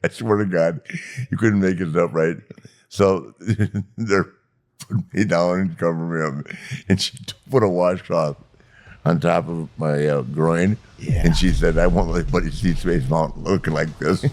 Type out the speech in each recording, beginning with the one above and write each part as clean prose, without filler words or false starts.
I swear to God, you couldn't make it up, right? So they're putting me down and covering me up, and she put a washcloth on top of my groin, and she said, "I won't let anybody see Space Mountain looking like this."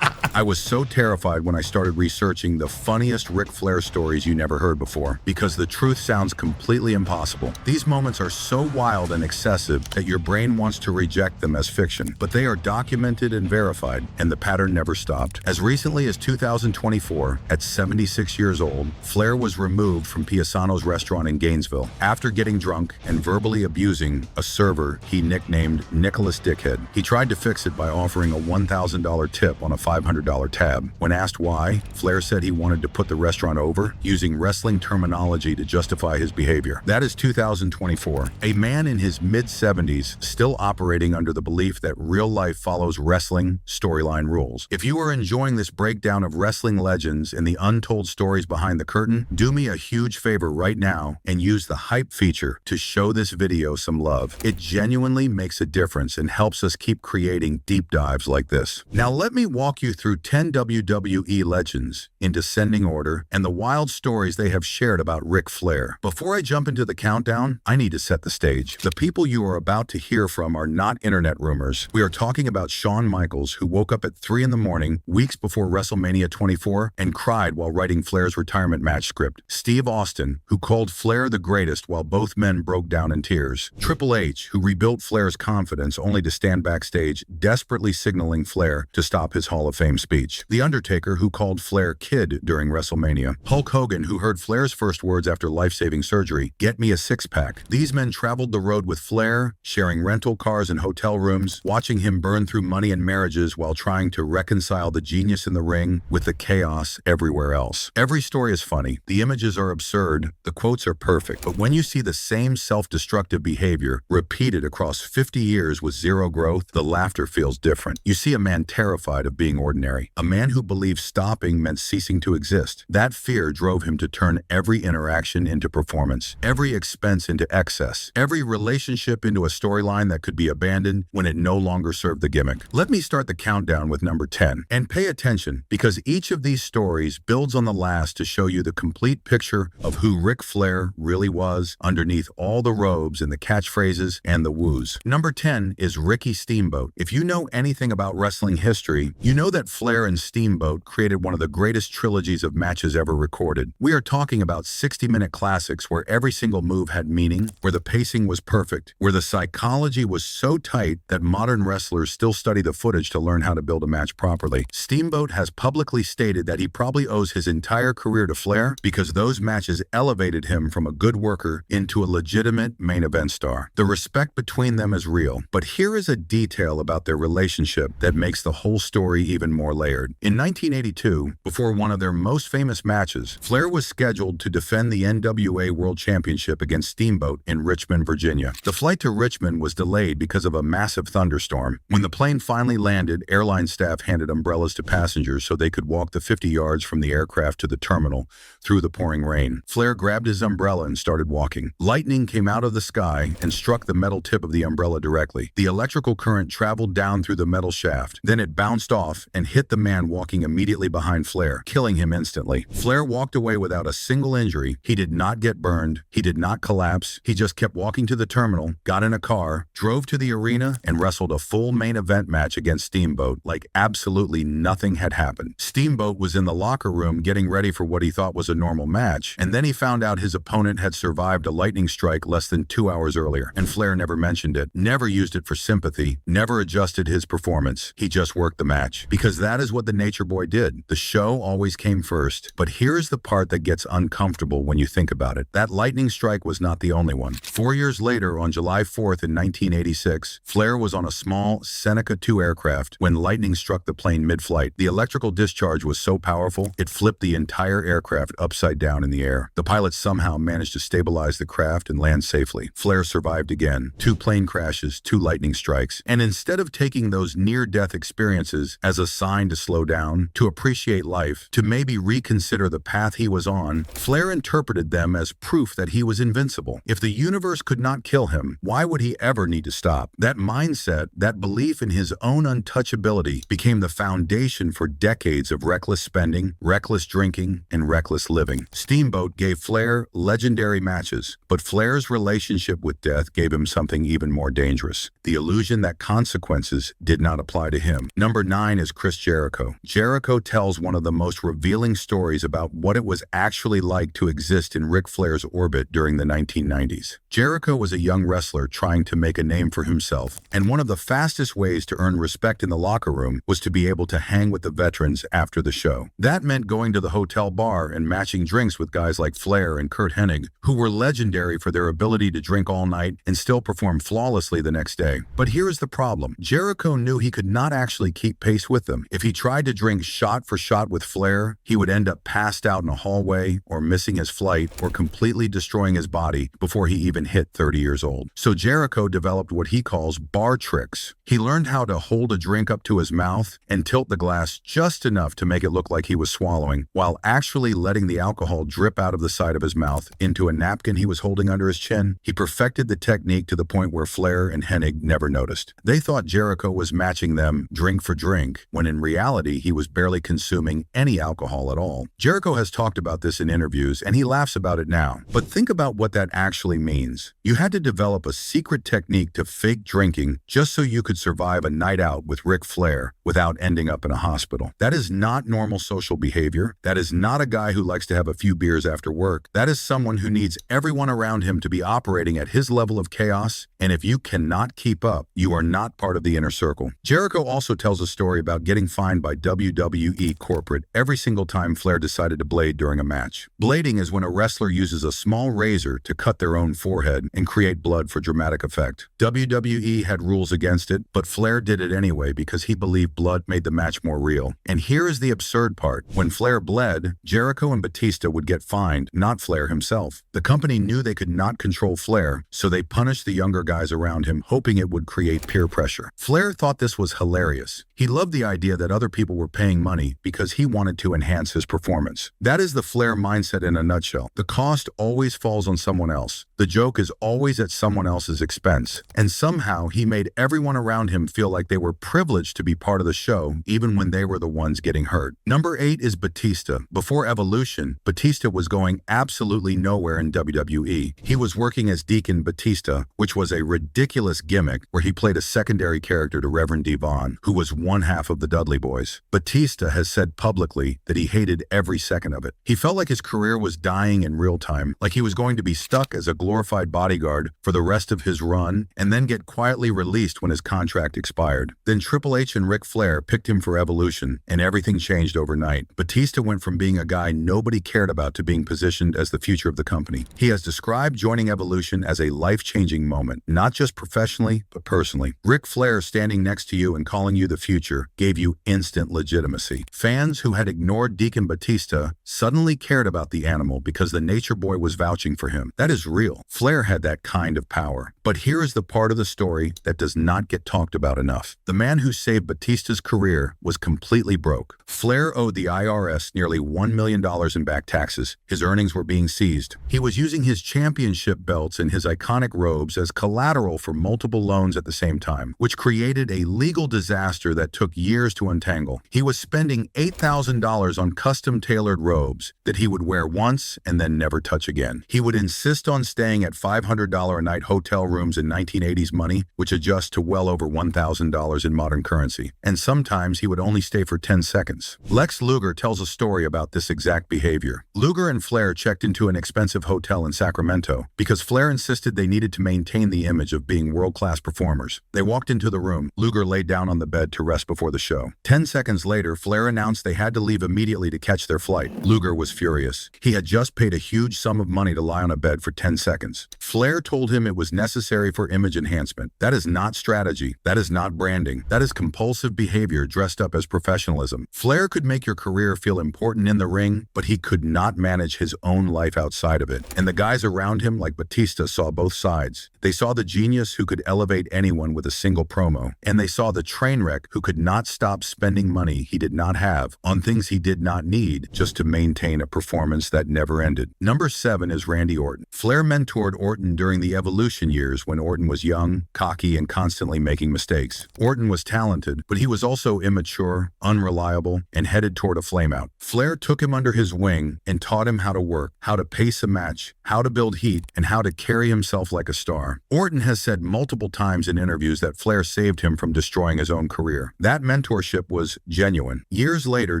I was so terrified when I started researching the funniest Ric Flair stories you never heard before, because the truth sounds completely impossible. These moments are so wild and excessive that your brain wants to reject them as fiction, but they are documented and verified, and the pattern never stopped. As recently as 2024, at 76 years old, Flair was removed from Piesano's restaurant in Gainesville after getting drunk and verbally abusing a server he nicknamed Nicholas Dickhead. He tried to fix it by offering a $1,000 tip on a $500 tab. When asked why, Flair said he wanted to put the restaurant over, using wrestling terminology to justify his behavior. That is 2024. A man in his mid-70s still operating under the belief that real life follows wrestling storyline rules. If you are enjoying this breakdown of wrestling legends and the untold stories behind the curtain, do me a huge favor right now and use the hype feature to show this video some love. It genuinely makes a difference and helps us keep creating deep dives like this. Now let me walk you through 10 WWE legends in descending order and the wild stories they have shared about Ric Flair. Before I jump into the countdown, I need to set the stage. The people you are about to hear from are not internet rumors. We are talking about Shawn Michaels, who woke up at 3 in the morning weeks before WrestleMania 24 and cried while writing Flair's retirement match script. Steve Austin, who called Flair the greatest while both men broke down in tears. Triple H, who rebuilt Flair's confidence only to stand backstage, desperately signaling Flair to stop his Hall of Fame speech. The Undertaker, who called Flair Kid during WrestleMania. Hulk Hogan, who heard Flair's first words after life-saving surgery, "Get me a six-pack." These men traveled the road with Flair, sharing rental cars and hotel rooms, watching him burn through money and marriages while trying to reconcile the genius in the ring with the chaos everywhere else. Every story is funny, the images are absurd, the quotes are perfect, but when you see the same self-destructive behavior repeated across 50 years with zero growth, the laughter feels different. You see a man terrified of being ordinary, a man who believed stopping meant ceasing to exist. That fear drove him to turn every interaction into performance, every expense into excess, every relationship into a storyline that could be abandoned when it no longer served the gimmick. Let me start the countdown with number 10. And pay attention, because each of these stories builds on the last to show you the complete picture of who Ric Flair really was underneath all the robes and the catchphrases and the woos. Number 10 is Ricky Steamboat. If you know anything about wrestling history, you know that Flair and Steamboat created one of the greatest trilogies of matches ever recorded. We are talking about 60-minute classics where every single move had meaning, where the pacing was perfect, where the psychology was so tight that modern wrestlers still study the footage to learn how to build a match properly. Steamboat has publicly stated that he probably owes his entire career to Flair because those matches elevated him from a good worker into a legitimate main event star. The respect between them is real, but here is a detail about their relationship that makes the whole story even more layered. In 1982, before one of their most famous matches, Flair was scheduled to defend the NWA World Championship against Steamboat in Richmond, Virginia. The flight to Richmond was delayed because of a massive thunderstorm. When the plane finally landed, airline staff handed umbrellas to passengers so they could walk the 50 yards from the aircraft to the terminal through the pouring rain. Flair grabbed his umbrella and started walking. Lightning came out of the sky and struck the metal tip of the umbrella directly. The electrical current traveled down through the metal shaft. Then it bounced off and hit the man walking immediately behind Flair, killing him instantly. Flair walked away without a single injury. He did not get burned. He did not collapse. He just kept walking to the terminal, got in a car, drove to the arena, and wrestled a full main event match against Steamboat like absolutely nothing had happened. Steamboat was in the locker room getting ready for what he thought was a normal match, and then he found out his opponent had survived a lightning strike less than 2 hours earlier, and Flair never mentioned it, never used it for sympathy, never adjusted his performance. He just worked the match, because that is what the Nature Boy did. The show always came first. But here's the part that gets uncomfortable when you think about it. That lightning strike was not the only one. 4 years later, on July 4th in 1986, Flair was on a small Seneca 2 aircraft when lightning struck the plane mid-flight. The electrical discharge was so powerful, it flipped the entire aircraft upside down in the air. The pilot somehow managed to stabilize the craft and land safely. Flair survived again. 2 plane crashes, 2 lightning strikes. And instead of taking those near-death experiences as a sign mind to slow down, to appreciate life, to maybe reconsider the path he was on, Flair interpreted them as proof that he was invincible. If the universe could not kill him, why would he ever need to stop? That mindset, that belief in his own untouchability, became the foundation for decades of reckless spending, reckless drinking, and reckless living. Steamboat gave Flair legendary matches, but Flair's relationship with death gave him something even more dangerous: the illusion that consequences did not apply to him. Number 9 is Chris Jericho. Jericho tells one of the most revealing stories about what it was actually like to exist in Ric Flair's orbit during the 1990s. Jericho was a young wrestler trying to make a name for himself, and one of the fastest ways to earn respect in the locker room was to be able to hang with the veterans after the show. That meant going to the hotel bar and matching drinks with guys like Flair and Curt Hennig, who were legendary for their ability to drink all night and still perform flawlessly the next day. But here's the problem. Jericho knew he could not actually keep pace with them. If he tried to drink shot for shot with Flair, he would end up passed out in a hallway, or missing his flight, or completely destroying his body before he even hit 30 years old. So Jericho developed what he calls bar tricks. He learned how to hold a drink up to his mouth and tilt the glass just enough to make it look like he was swallowing, while actually letting the alcohol drip out of the side of his mouth into a napkin he was holding under his chin. He perfected the technique to the point where Flair and Hennig never noticed. They thought Jericho was matching them drink for drink, when in reality he was barely consuming any alcohol at all. Jericho has talked about this in interviews, and he laughs about it now. But think about what that actually means. You had to develop a secret technique to fake drinking just so you could survive a night out with Ric Flair without ending up in a hospital. That is not normal social behavior. That is not a guy who likes to have a few beers after work. That is someone who needs everyone around him to be operating at his level of chaos, and if you cannot keep up, you are not part of the inner circle. Jericho also tells a story about getting fined by WWE corporate every single time Flair decided to blade during a match. Blading is when a wrestler uses a small razor to cut their own forehead and create blood for dramatic effect. WWE had rules against it, but Flair did it anyway because he believed blood made the match more real. And here is the absurd part. When Flair bled, Jericho and Batista would get fined, not Flair himself. The company knew they could not control Flair, so they punished the younger guys around him, hoping it would create peer pressure. Flair thought this was hilarious. He loved the idea that other people were paying money because he wanted to enhance his performance. That is the Flair mindset in a nutshell. The cost always falls on someone else. The joke is always at someone else's expense. And somehow he made everyone around him feel like they were privileged to be part of the show, even when they were the ones getting hurt. Number 8 is Batista. Before Evolution, Batista was going absolutely nowhere in WWE. He was working as Deacon Batista, which was a ridiculous gimmick where he played a secondary character to Reverend Devon, who was one half of the Dudley Boys. Batista has said publicly that he hated every second of it. He felt like his career was dying in real time, like he was going to be stuck as a glorified bodyguard for the rest of his run and then get quietly released when his contract expired. Then Triple H and Ric Flair picked him for Evolution, and everything changed overnight. Batista went from being a guy nobody cared about to being positioned as the future of the company. He has described joining Evolution as a life-changing moment, not just professionally, but personally. Ric Flair standing next to you and calling you the future gave you instant legitimacy. Fans who had ignored Deacon Batista suddenly cared about the animal because the Nature Boy was vouching for him. That is real. Flair had that kind of power. But here is the part of the story that does not get talked about enough. The man who saved Batista's career was completely broke. Flair owed the IRS nearly $1 million in back taxes. His earnings were being seized. He was using his championship belts and his iconic robes as collateral for multiple loans at the same time, which created a legal disaster that took years to untangle. He was spending $8,000 on custom-tailored robes that he would wear once and then never touch again. He would insist on staying at $500 a night hotel rooms in 1980s money, which adjusts to well over $1,000 in modern currency. And sometimes he would only stay for 10 seconds. Lex Luger tells a story about this exact behavior. Luger and Flair checked into an expensive hotel in Sacramento because Flair insisted they needed to maintain the image of being world-class performers. They walked into the room. Luger laid down on the bed to rest before the show. 10 seconds later, Flair announced they had to leave immediately to catch their flight. Luger was furious. He had just paid a huge sum of money to lie on a bed for 10 seconds. Flair told him it was necessary for image enhancement. That is not strategy. That is not branding. That is compulsive behavior dressed up as professionalism. Flair could make your career feel important in the ring, but he could not manage his own life outside of it. And the guys around him, like Batista, saw both sides. They saw the genius who could elevate anyone with a single promo, and they saw the train wreck who could not stop spending money he did not have on things he did not need just to maintain a performance that never ended. Number 7 is Randy Orton. Flair mentored Orton during the Evolution years when Orton was young, cocky, and constantly making mistakes. Orton was talented, but he was also immature, unreliable, and headed toward a flameout. Flair took him under his wing and taught him how to work, how to pace a match, how to build heat, and how to carry himself like a star. Orton has said multiple times in interviews that Flair saved him from destroying his own career. That mentorship was genuine. Years later,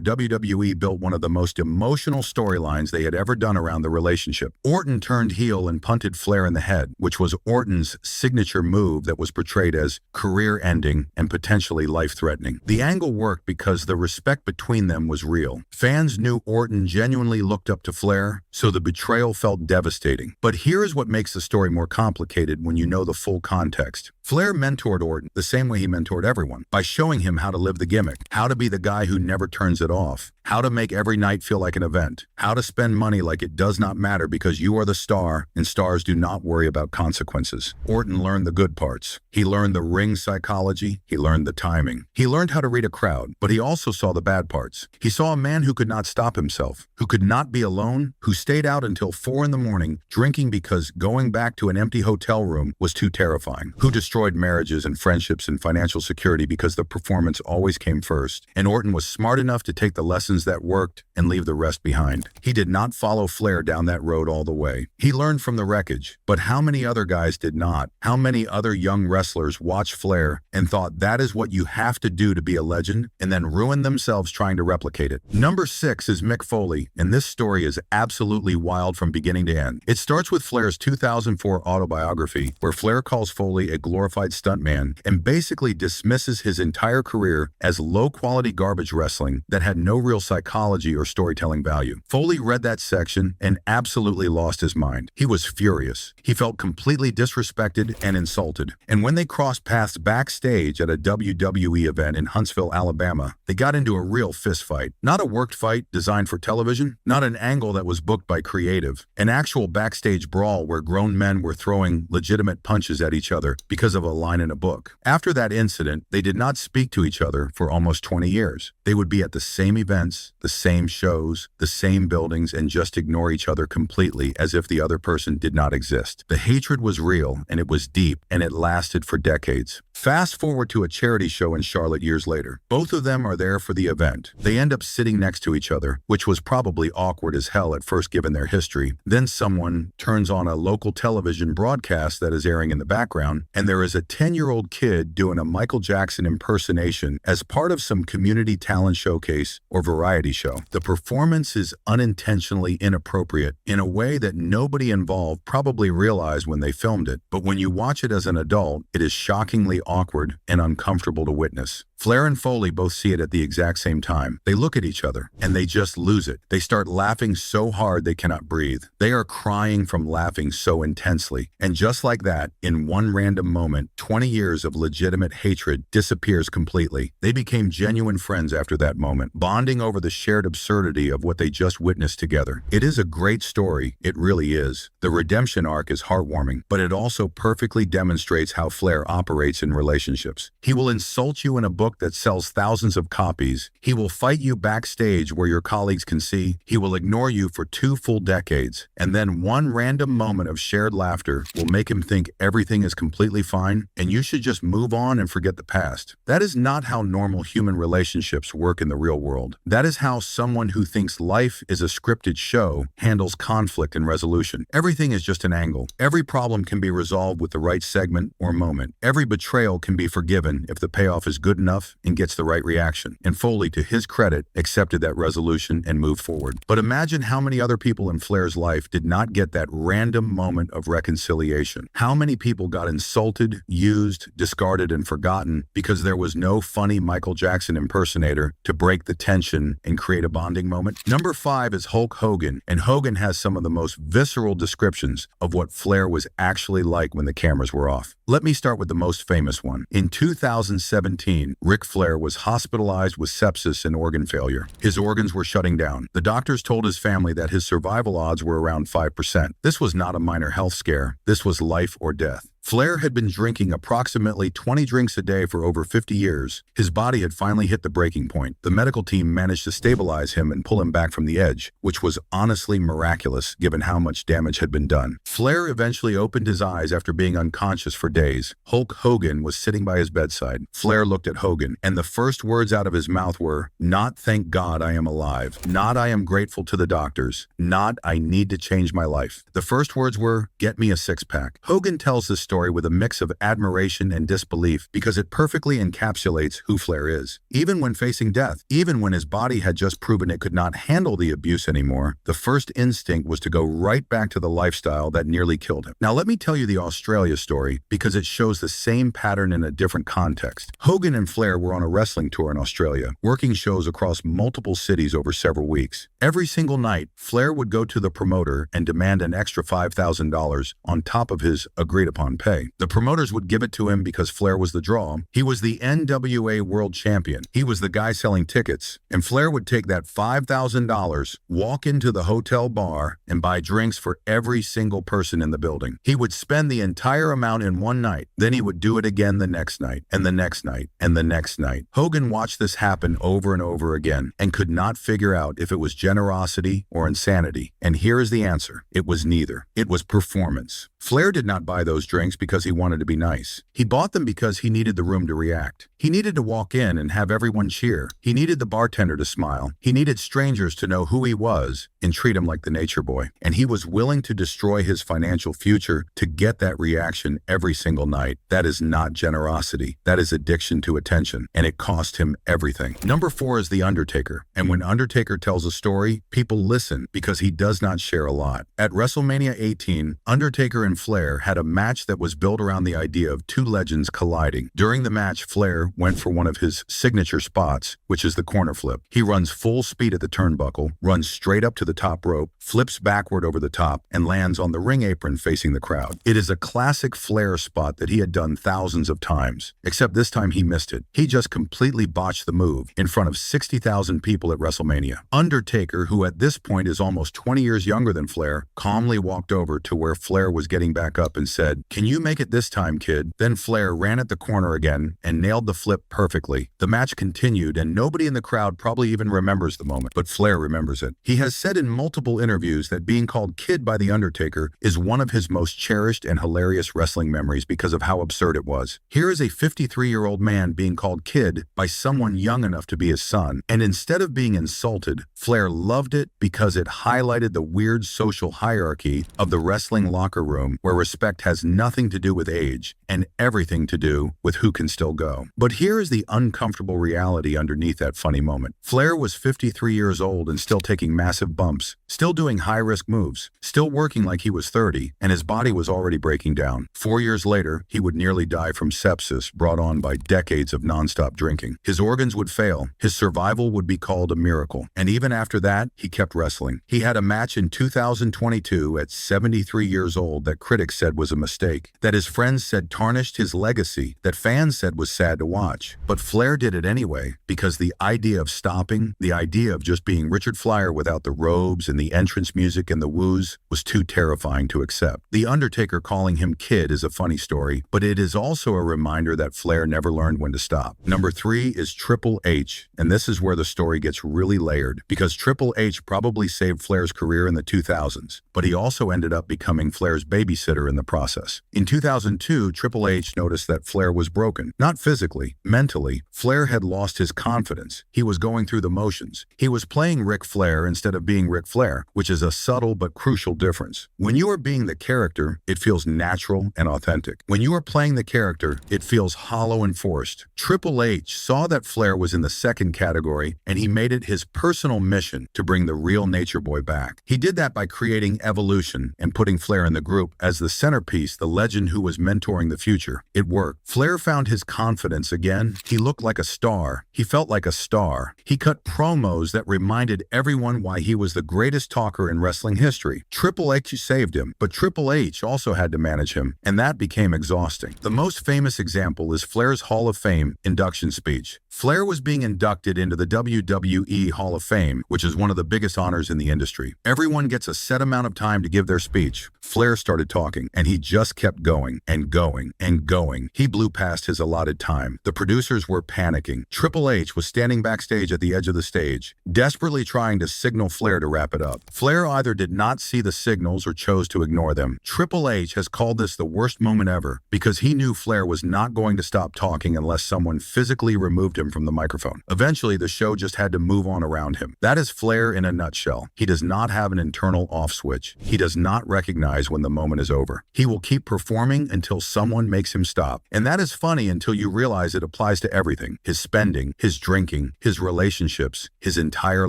WWE built one of the most emotional storylines they had ever done around the relationship. Orton turned heel and punted Flair in the head, which was Orton's signature move that was portrayed as career-ending and potentially life-threatening. The angle worked because the respect between them was real. Fans knew Orton genuinely looked up to Flair, so the betrayal felt devastating. But here's what makes the story more complicated when you know the full context. Flair mentored Orton the same way he mentored everyone, by showing him how to live the gimmick, how to be the guy who never turns it off, how to make every night feel like an event, how to spend money like it does not matter because you are the star and stars do not worry about consequences. Orton learned the good parts. He learned the ring psychology. He learned the timing. He learned how to read a crowd, but he also saw the bad parts. He saw a man who could not stop himself, who could not be alone, who stayed out until 4 in the morning drinking because going back to an empty hotel room was too terrifying, who destroyed marriages and friendships and financial security because the performance always came first. And Orton was smart enough to take the lessons that worked and leave the rest behind. He did not follow Flair down that road all the way. He learned from the wreckage, but how many other guys did not? How many other young wrestlers watched Flair and thought that is what you have to do to be a legend and then ruined themselves trying to replicate it? Number 6 is Mick Foley, and this story is absolutely wild from beginning to end. It starts with Flair's 2004 autobiography, where Flair calls Foley a glorified stuntman and basically dismisses his entire career as low-quality garbage wrestling that had no real psychology or storytelling value. Foley read that section and absolutely lost his mind. He was furious. He felt completely disrespected and insulted. And when they crossed paths backstage at a WWE event in Huntsville, Alabama, they got into a real fist fight. Not a worked fight designed for television, not an angle that was booked by creative, an actual backstage brawl where grown men were throwing legitimate punches at each other because of a line in a book. After that incident, they did not speak to each other for almost 20 years. They would be at the same events, the same shows, the same buildings, and just ignore each other completely as if the other person did not exist. The hatred was real, and it was deep, and it lasted for decades. Fast forward to a charity show in Charlotte years later. Both of them are there for the event. They end up sitting next to each other, which was probably awkward as hell at first given their history. Then someone turns on a local television broadcast that is airing in the background, and there is a 10-year-old kid doing a Michael Jackson impersonation as part of some community talent showcase or variety show. The performance is unintentionally inappropriate in a way that nobody involved probably realized when they filmed it, but when you watch it as an adult, it is shockingly awkward and uncomfortable to witness. Flair and Foley both see it at the exact same time. They look at each other, and they just lose it. They start laughing so hard they cannot breathe. They are crying from laughing so intensely. And just like that, in one random moment, 20 years of legitimate hatred disappears completely. They became genuine friends after that moment, bonding over the shared absurdity of what they just witnessed together. It is a great story. It really is. The redemption arc is heartwarming, but it also perfectly demonstrates how Flair operates in relationships. He will insult you in a book that sells thousands of copies. He will fight you backstage where your colleagues can see. He will ignore you for 2 full decades. And then one random moment of shared laughter will make him think everything is completely fine and you should just move on and forget the past. That is not how normal human relationships work in the real world. That is how someone who thinks life is a scripted show handles conflict and resolution. Everything is just an angle. Every problem can be resolved with the right segment or moment. Every betrayal can be forgiven if the payoff is good enough and gets the right reaction. And Foley, to his credit, accepted that resolution and moved forward. But imagine how many other people in Flair's life did not get that random moment of reconciliation. How many people got insulted, used, discarded, and forgotten because there was no funny Michael Jackson impersonator to break the tension and create a bonding moment? Number 5 is Hulk Hogan, and Hogan has some of the most visceral descriptions of what Flair was actually like when the cameras were off. Let me start with the most famous one. In 2017, Ric Flair was hospitalized with sepsis and organ failure. His organs were shutting down. The doctors told his family that his survival odds were around 5%. This was not a minor health scare. This was life or death. Flair had been drinking approximately 20 drinks a day for over 50 years. His body had finally hit the breaking point. The medical team managed to stabilize him and pull him back from the edge, which was honestly miraculous given how much damage had been done. Flair eventually opened his eyes after being unconscious for days. Hulk Hogan was sitting by his bedside. Flair looked at Hogan, and the first words out of his mouth were, "Not thank God I am alive. Not I am grateful to the doctors. Not I need to change my life." The first words were, "Get me a six-pack." Hogan tells this story with a mix of admiration and disbelief because it perfectly encapsulates who Flair is. Even when facing death, even when his body had just proven it could not handle the abuse anymore, the first instinct was to go right back to the lifestyle that nearly killed him. Now let me tell you the Australia story because it shows the same pattern in a different context. Hogan and Flair were on a wrestling tour in Australia, working shows across multiple cities over several weeks. Every single night, Flair would go to the promoter and demand an extra $5,000 on top of his agreed-upon pay. The promoters would give it to him because Flair was the draw. He was the NWA World Champion. He was the guy selling tickets. And Flair would take that $5,000, walk into the hotel bar, and buy drinks for every single person in the building. He would spend the entire amount in one night. Then he would do it again the next night, and the next night, and the next night. Hogan watched this happen over and over again and could not figure out if it was generosity or insanity. And here is the answer. It was neither. It was performance. Flair did not buy those drinks because he wanted to be nice. He bought them because he needed the room to react. He needed to walk in and have everyone cheer. He needed the bartender to smile. He needed strangers to know who he was and treat him like the nature boy. And he was willing to destroy his financial future to get that reaction every single night. That is not generosity. That is addiction to attention. And it cost him everything. Number 4 is The Undertaker. And when Undertaker tells a story, people listen because he does not share a lot. At WrestleMania 18, Undertaker and Flair had a match that was built around the idea of two legends colliding. During the match, Flair went for one of his signature spots, which is the corner flip. He runs full speed at the turnbuckle, runs straight up to the top rope, flips backward over the top, and lands on the ring apron facing the crowd. It is a classic Flair spot that he had done thousands of times, except this time he missed it. He just completely botched the move in front of 60,000 people at WrestleMania. Undertaker, who at this point is almost 20 years younger than Flair, calmly walked over to where Flair was getting back up and said, "Can you make it this time, kid?" Then Flair ran at the corner again and nailed the flip perfectly. The match continued, and nobody in the crowd probably even remembers the moment, but Flair remembers it. He has said in multiple interviews that being called Kid by The Undertaker is one of his most cherished and hilarious wrestling memories because of how absurd it was. Here is a 53-year-old man being called Kid by someone young enough to be his son, and instead of being insulted, Flair loved it because it highlighted the weird social hierarchy of the wrestling locker room where respect has nothing to do with age and everything to do with who can still go. But here is the uncomfortable reality underneath that funny moment. Flair was 53 years old and still taking massive bumps, still doing high-risk moves, still working like he was 30, and his body was already breaking down. 4 years later, he would nearly die from sepsis brought on by decades of nonstop drinking. His organs would fail. His survival would be called a miracle. And even after that, he kept wrestling. He had a match in 2022 at 73 years old that critics said was a mistake, that his friends said tarnished his legacy, that fans said was sad to watch. But Flair did it anyway because the idea of stopping, the idea of just being Richard Flair without the robes and the entrance music and the woos was too terrifying to accept. The Undertaker calling him Kid is a funny story, but it is also a reminder that Flair never learned when to stop. Number 3 is Triple H, and this is where the story gets really layered because Triple H probably saved Flair's career in the 2000s, but he also ended up becoming Flair's babysitter in the process. In 2002, Triple H noticed that Flair was broken, not physically, mentally. Flair had lost his confidence. He was going through the motions. He was playing Ric Flair instead of being Ric Flair, which is a subtle but crucial difference. When you are being the character, it feels natural and authentic. When you are playing the character, it feels hollow and forced. Triple H saw that Flair was in the second category, and he made it his personal mission to bring the real Nature Boy back. He did that by creating Evolution and putting Flair in the group as the centerpiece, the legend who was mentoring the future. It worked. Flair found his confidence again. He looked like a star. He felt like a star. He cut promos that reminded everyone why he was the greatest talker in wrestling history. Triple H saved him, but Triple H also had to manage him, and that became exhausting. The most famous example is Flair's Hall of Fame induction speech. Flair was being inducted into the WWE Hall of Fame, which is one of the biggest honors in the industry. Everyone gets a set amount of time to give their speech. Flair started talking, and he just kept kept going and going and going. He blew past his allotted time. The producers were panicking. Triple H was standing backstage at the edge of the stage, desperately trying to signal Flair to wrap it up. Flair either did not see the signals or chose to ignore them. Triple H has called this the worst moment ever because he knew Flair was not going to stop talking unless someone physically removed him from the microphone. Eventually, the show just had to move on around him. That is Flair in a nutshell. He does not have an internal off switch. He does not recognize when the moment is over. He will keep performing until someone makes him stop. And that is funny until you realize it applies to everything. His spending, his drinking, his relationships, his entire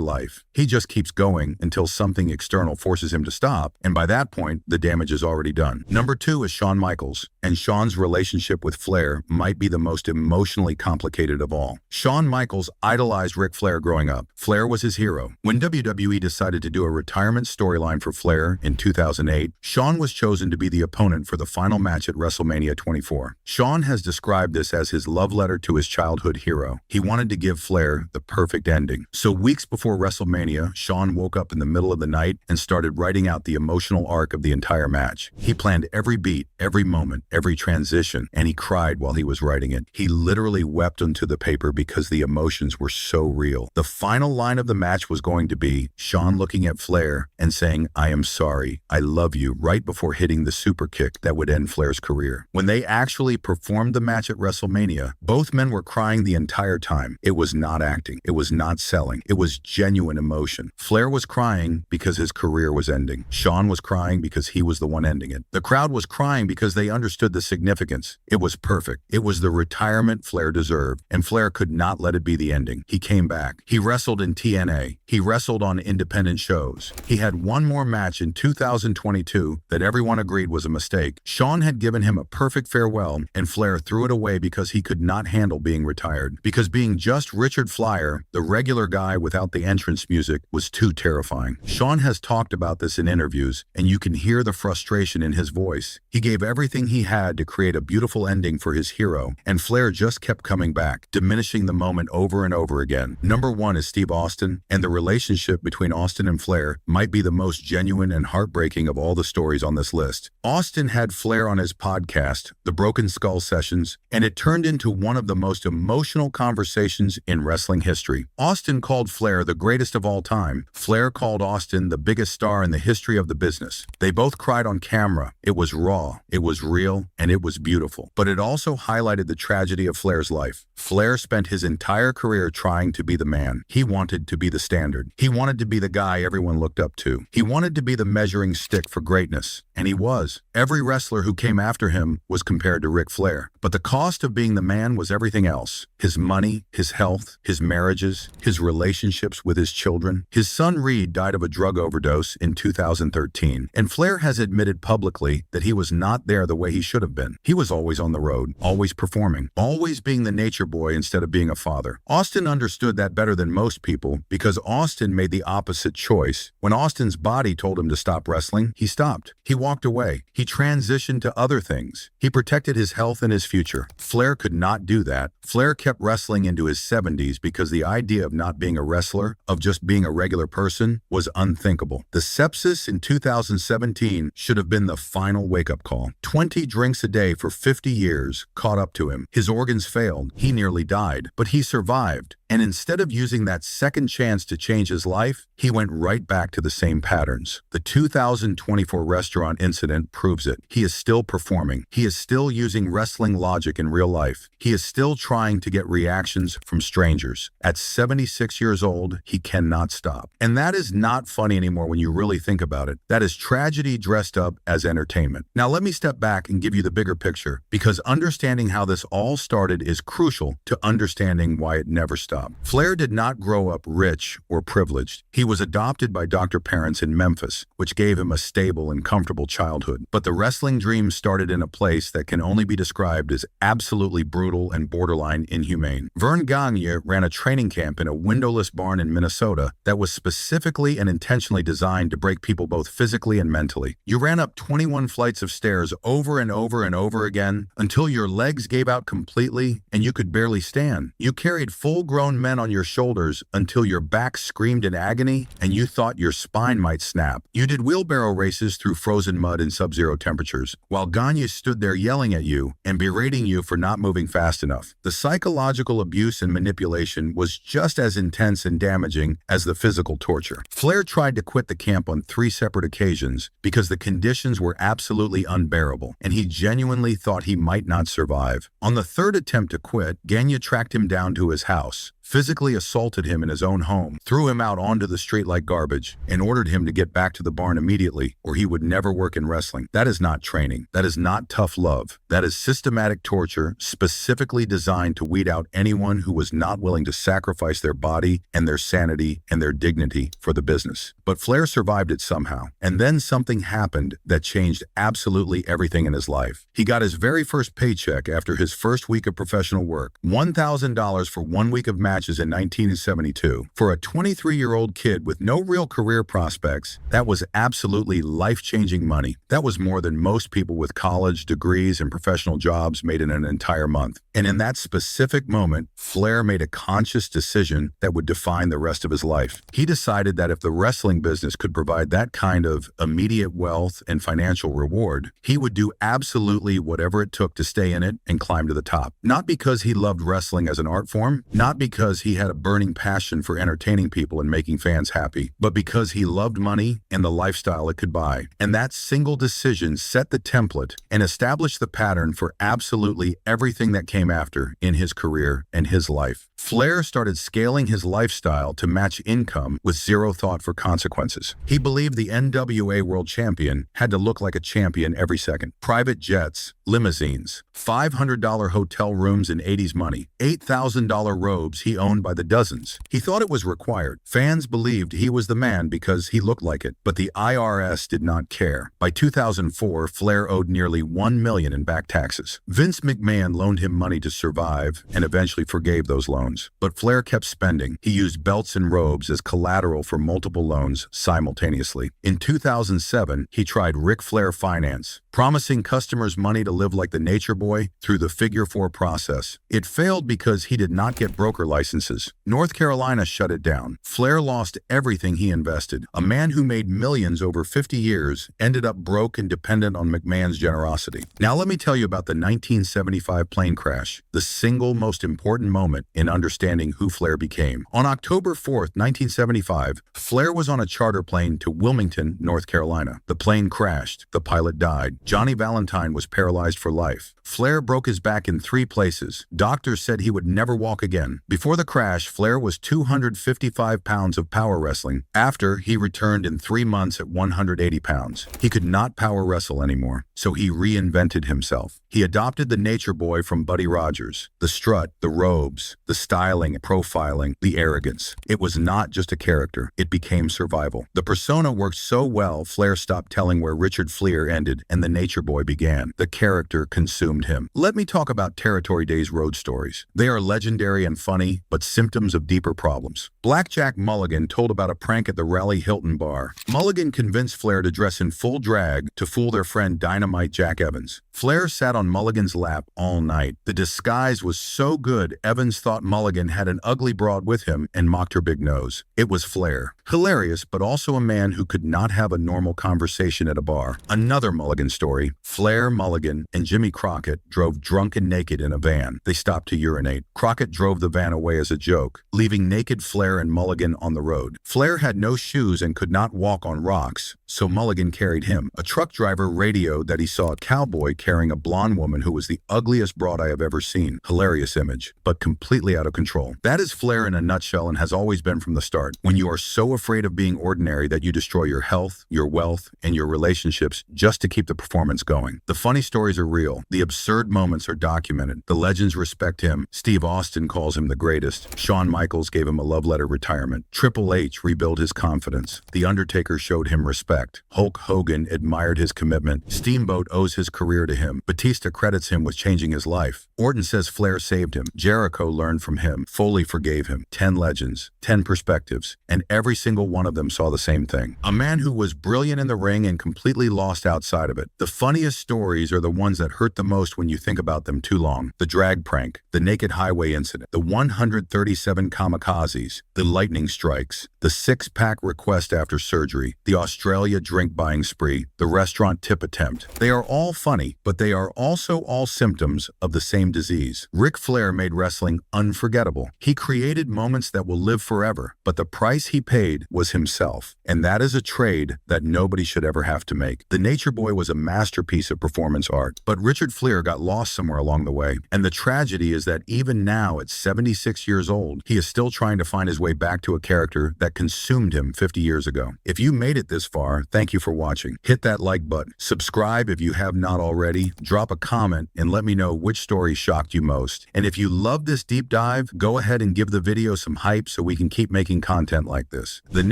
life. He just keeps going until something external forces him to stop, and by that point, the damage is already done. Number 2 is Shawn Michaels, and Shawn's relationship with Flair might be the most emotionally complicated of all. Shawn Michaels idolized Ric Flair growing up. Flair was his hero. When WWE decided to do a retirement storyline for Flair in 2008, Shawn was chosen to be the opponent for the final match at WrestleMania 24. Shawn has described this as his love letter to his childhood hero. He wanted to give Flair the perfect ending. So weeks before WrestleMania, Shawn woke up in the middle of the night and started writing out the emotional arc of the entire match. He planned every beat, every moment, every transition, and he cried while he was writing it. He literally wept onto the paper because the emotions were so real. The final line of the match was going to be Shawn looking at Flair and saying, "I am sorry, I love you," right before hitting the super kick that would end Flair's career. When they actually performed the match at WrestleMania, both men were crying the entire time. It was not acting. It was not selling. It was genuine emotion. Flair was crying because his career was ending. Shawn was crying because he was the one ending it. The crowd was crying because they understood the significance. It was perfect. It was the retirement Flair deserved, and Flair could not let it be the ending. He came back. He wrestled in TNA. He wrestled on independent shows. He had one more match in 2022 that everyone agreed was a mistake. Shawn had given him a perfect farewell, and Flair threw it away because he could not handle being retired. Because being just Richard Flyer, the regular guy without the entrance music, was too terrifying. Shawn has talked about this in interviews, and you can hear the frustration in his voice. He gave everything he had to create a beautiful ending for his hero, and Flair just kept coming back, diminishing the moment over and over again. Number 1 is Steve Austin, and the relationship between Austin and Flair might be the most genuine and heartbreaking of all the stories on this list. Austin had Flair on his podcast, The Broken Skull Sessions, and it turned into one of the most emotional conversations in wrestling history. Austin called Flair the greatest of all time. Flair called Austin the biggest star in the history of the business. They both cried on camera. It was raw, it was real, and it was beautiful. But it also highlighted the tragedy of Flair's life. Flair spent his entire career trying to be the man. He wanted to be the standard. He wanted to be the guy everyone looked up to. He wanted to be the measuring stick for greatness, and he was. Every wrestler who came after him was compared to Ric Flair. But the cost of being the man was everything else. His money, his health, his marriages, his relationships with his children. His son Reed died of a drug overdose in 2013, and Flair has admitted publicly that he was not there the way he should have been. He was always on the road, always performing, always being the nature boy instead of being a father. Austin understood that better than most people because Austin made the opposite choice. When Austin's body told him to stop wrestling, he stopped. He walked away. He transitioned to other things. He protected his health and his future. Flair could not do that. Flair kept wrestling into his 70s because the idea of not being a wrestler, of just being a regular person, was unthinkable. The sepsis in 2017 should have been the final wake-up call. 20 drinks a day for 50 years caught up to him. His organs failed. He nearly died, but he survived. And instead of using that second chance to change his life, he went right back to the same patterns. The 2024 restaurant incident proves it. He is still performing. He is still using wrestling logic in real life. He is still trying to get reactions from strangers. At 76 years old, he cannot stop. And that is not funny anymore when you really think about it. That is tragedy dressed up as entertainment. Now let me step back and give you the bigger picture, because understanding how this all started is crucial to understanding why it never stopped. Flair did not grow up rich or privileged. He was adopted by doctor parents in Memphis, which gave him a stable and comfortable childhood. But the wrestling dream started in a place that can only be described as absolutely brutal and borderline inhumane. Vern Gagne ran a training camp in a windowless barn in Minnesota that was specifically and intentionally designed to break people both physically and mentally. You ran up 21 flights of stairs over and over and over again until your legs gave out completely and you could barely stand. You carried full-grown grown men on your shoulders until your back screamed in agony and you thought your spine might snap. You did wheelbarrow races through frozen mud in sub-zero temperatures, while Gagne stood there yelling at you and berating you for not moving fast enough. The psychological abuse and manipulation was just as intense and damaging as the physical torture. Flair tried to quit the camp on 3 separate occasions because the conditions were absolutely unbearable, and he genuinely thought he might not survive. On the 3rd attempt to quit, Gagne tracked him down to his house, physically assaulted him in his own home, threw him out onto the street like garbage, and ordered him to get back to the barn immediately or he would never work in wrestling. That is not training. That is not tough love. That is systematic torture specifically designed to weed out anyone who was not willing to sacrifice their body and their sanity and their dignity for the business. But Flair survived it somehow. And then something happened that changed absolutely everything in his life. He got his very first paycheck after his first week of professional work, $1,000 for 1 week of matches in 1972. For a 23-year-old kid with no real career prospects, that was absolutely life-changing money. That was more than most people with college degrees and professional jobs made in an entire month. And in that specific moment, Flair made a conscious decision that would define the rest of his life. He decided that if the wrestling business could provide that kind of immediate wealth and financial reward, he would do absolutely whatever it took to stay in it and climb to the top. Not because he loved wrestling as an art form, not because he had a burning passion for entertaining people and making fans happy, but because he loved money and the lifestyle it could buy. And that single decision set the template and established the pattern for absolutely everything that came after in his career and his life. Flair started scaling his lifestyle to match income with zero thought for consequences. He believed the NWA World Champion had to look like a champion every second. Private jets, limousines, $500 hotel rooms in 80s money, $8,000 robes he owned by the dozens. He thought it was required. Fans believed he was the man because he looked like it, but the IRS did not care. By 2004, Flair owed nearly $1 million in back taxes. Vince McMahon loaned him money to survive and eventually forgave those loans. But Flair kept spending. He used belts and robes as collateral for multiple loans simultaneously. In 2007, he tried Ric Flair Finance, promising customers money to live like the Nature Boy through the Figure 4 process. It failed because he did not get broker licenses. North Carolina shut it down. Flair lost everything he invested. A man who made millions over 50 years ended up broke and dependent on McMahon's generosity. Now let me tell you about the 1975 plane crash, the single most important moment in understanding who Flair became. On October 4th, 1975, Flair was on a charter plane to Wilmington, North Carolina. The plane crashed. The pilot died. Johnny Valentine was paralyzed for life. Flair broke his back in 3 places. Doctors said he would never walk again. Before the crash, Flair was 255 pounds of power wrestling. After, he returned in 3 months at 180 pounds. He could not power wrestle anymore, so he reinvented himself. He adopted the Nature Boy from Buddy Rogers. The strut, the robes, the styling, profiling, the arrogance. It was not just a character. It became survival. The persona worked so well, Flair stopped telling where Richard Fleer ended and the Nature Boy began. The character consumed him. Let me talk about Territory Days road stories. They are legendary and funny, but symptoms of deeper problems. Blackjack Mulligan told about a prank at the Raleigh Hilton bar. Mulligan convinced Flair to dress in full drag to fool their friend Dynamite Jack Evans. Flair sat on Mulligan's lap all night. The disguise was so good, Evans thought Mulligan had an ugly broad with him and mocked her big nose. It was Flair. Hilarious, but also a man who could not have a normal conversation at a bar. Another Mulligan story. Flair, Mulligan, and Jimmy Crockett drove drunk and naked in a van. They stopped to urinate. Crockett drove the van away as a joke, leaving naked Flair and Mulligan on the road. Flair had no shoes and could not walk on rocks, so Mulligan carried him. A truck driver radioed that he saw a cowboy carrying a blonde woman who was the ugliest broad I have ever seen. Hilarious image, but completely out of control. That is Flair in a nutshell and has always been from the start. When you are so afraid of being ordinary that you destroy your health, your wealth, and your relationships just to keep the performance going. The funny stories are real. The absurd moments are documented. The legends respect him. Steve Austin calls him the greatest. Shawn Michaels gave him a love letter retirement. Triple H rebuilt his confidence. The Undertaker showed him respect. Hulk Hogan admired his commitment. Steamboat owes his career to him. Batista credits him with changing his life. Orton says Flair saved him. Jericho learned from him. Foley forgave him. 10 legends, 10 perspectives, and every single one of them saw the same thing. A man who was brilliant in the ring and completely lost outside of it. The funniest stories are the ones that hurt the most when you think about them too long. The drag prank, the naked highway incident, the 137 kamikazes, the lightning strikes, the six-pack request after surgery, the Australia drink-buying spree, the restaurant tip attempt. They are all funny, but they are also all symptoms of the same disease. Ric Flair made wrestling unforgettable. He created moments that will live forever, but the price he paid was himself. And that is a trade that nobody should ever have to make. The Nature Boy was a masterpiece of performance art, but Richard Flair got lost somewhere along the way. And the tragedy is that even now, at 76 years old, he is still trying to find his way back to a character that consumed him 50 years ago. If you made it this far, thank you for watching. Hit that like button. Subscribe if you have not already. Drop a comment and let me know which story shocked you most. And if you love this deep dive, go ahead and give the video some hype so we can keep making content like this. The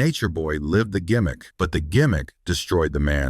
Nature Boy lived the gimmick, but the gimmick destroyed the man.